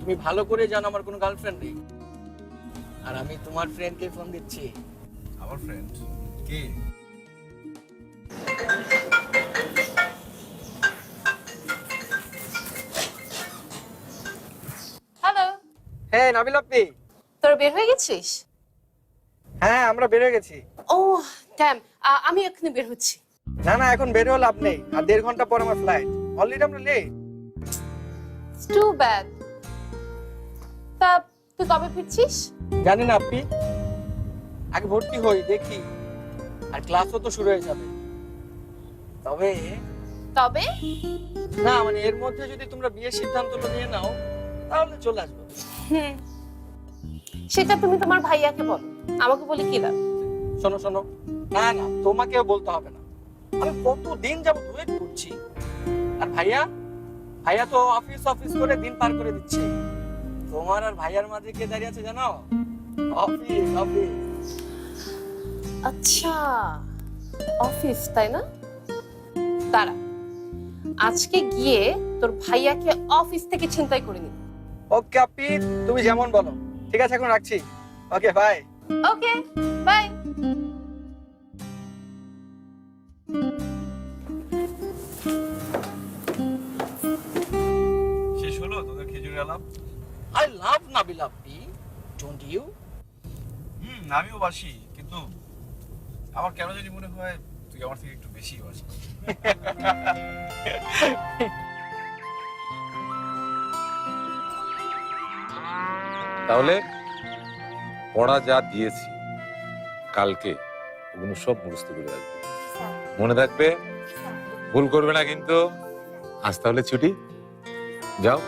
তুমি ভালো করে জানো আমার কোনো গার্লফ্রেন্ড নেই, আর আমি তোমার ফ্রেন্ডকে ফোন দিচ্ছি। আমার ফ্রেন্ড কে? হ্যালো, হ্যাঁ নাবিল আপনি? তোর বের হয়ে গেছিস? হ্যাঁ আমরা বের হয়ে গেছি। ও ড্যাম, আমি এক্ষুনি বের হচ্ছি। না না এখন বের হয়ে লাভ নেই, আর 1.5 ঘন্টা পর আমার ফ্লাইট। অলরেডি আমরা লেট। Too bad. তা তুই কবে ফিরছিস? জানি না আপনি, আগে ভর্তি হই দেখি, আর ক্লাসও তো শুরু হয়ে যাবে। তবে তবে না মানে এর মধ্যে যদি তোমরা বিয়ের সিদ্ধান্তটা নিয়ে নাও তাহলে চলে আসবো। হুম, সেটা তুমি তোমার ভাইয়াকে বলো, আমাকে বলে কি লাভ? শোনো শোনো, না না তোমাকেও বলতে হবে না, আমি কতদিন যাবত ওয়েট করছি। আর ভাইয়া, ভাইয়া তো অফিস অফিস করে দিন পার করে দিচ্ছে। তোমার আর ভাইয়ার মাঝে কে দাঁড়িয়ে আছে জানো? Office office. আচ্ছা, অফিস তাই না? দাঁড়া, আজকে গিয়ে তোর ভাইয়াকে অফিস থেকে ছিনতাই করে নিবি। ওকে আপি, তুমি যেমন বলো। ঠিক আছে এখন রাখছি। Okay bye. Okay bye. শেষ হলো তোদের খেজুরের আলাপ? I love Nabil Api, don't you? আমিও বাসি, কিন্তু আমার কেন জানি মনে হয় তুই আমার থেকে একটু বেশি বাসিস। তাহলে পড়া যা দিয়েছি কালকে ওগুলো সব মুখস্থ করে রাখবে, মনে রাখবে, ভুল করবে না কিন্তু। আজ তাহলে ছুটি, যাও।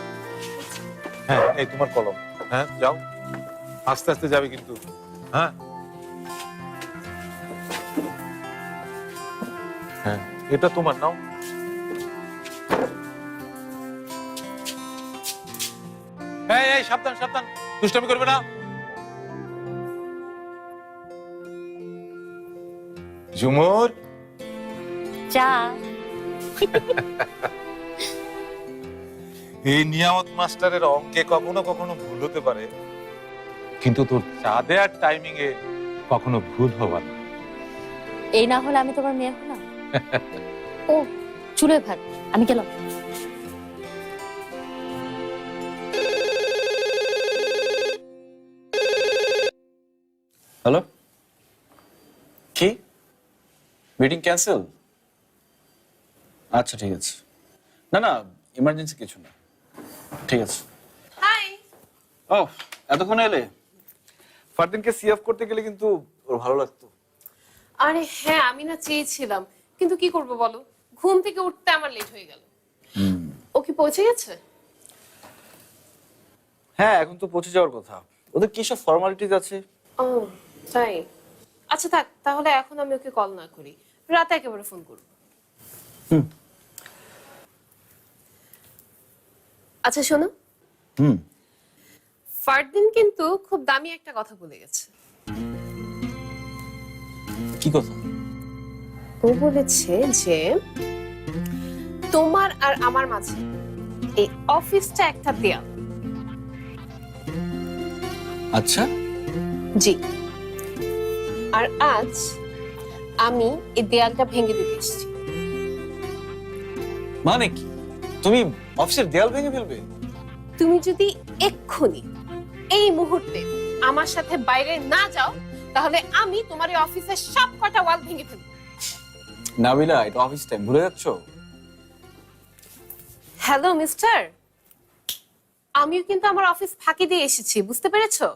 হ্যাঁ এই তোমার কলম, হ্যাঁ যাও, আস্তে আস্তে যাবে কিন্তু। হ্যাঁ হ্যাঁ এটা তোমার, নাও। এই এই সাবধান সাবধান, দুষ্টামি করবে না। ঝুমুর, চা। এই নিয়ামত মাস্টারের অঙ্কে কখনো কখনো ভুল হতে পারে, কিন্তু তোর চা দেওয়ার টাইমিং এ কখনো ভুল হবার না। এই না হলে আমি তোমার মেয়ে হলাম? ও চুলোয় ভাত, আমি গেলাম। হ্যালো, কি মিটিং ক্যান্সেল? আচ্ছা ঠিক আছে, না না ইমার্জেন্সি কিছু না, ঠিক আছে। হাই। ও এতক্ষণ এলে? ফারদিনকে সি অফ করতে গেলে কিন্তু ওর ভালো লাগতো। আরে হ্যাঁ, আমি না চেয়েছিলাম, কিন্তু কি করব বলো, ঘুম থেকে উঠতে আমার লেট হয়ে গেল। ও কি পৌঁছে গেছে? হ্যাঁ এখন তো পৌঁছে যাওয়ার কথা, ওদের কি সব ফর্মালিটিজ আছে। ও তাই, আচ্ছা থাক, তাহলে এখন আমি ওকে কল না করি, রাতে একেবারে ফোন করব। আচ্ছা শোনো, ফারদিন কিন্তু খুব দামি একটা কথা বলে গেছে। কি কথা? ও বলেছে যে তোমার আর আমার মাঝে এই অফিসটা একটা দেয়াল। আচ্ছা জি, আর আজ আমি এই দেয়ালটা ভেঙে দিতে এসেছি। মানে কি, তুমি অফিসের দেয়াল ভেঙে ফেলবে? তুমি যদি এক্ষুনি এই মুহূর্তে আমার সাথে বাইরে না যাও, তাহলে আমি তোমার এই অফিসের সব কটা ওয়াল ভেঙে ফেলবো। নাবিলা, এটা অফিস টাইম, ভুলে যাচ্ছ? হ্যালো মিস্টার, আমিও কিন্তু আমার অফিস ফাঁকি দিয়ে এসেছি, বুঝতে পেরেছো?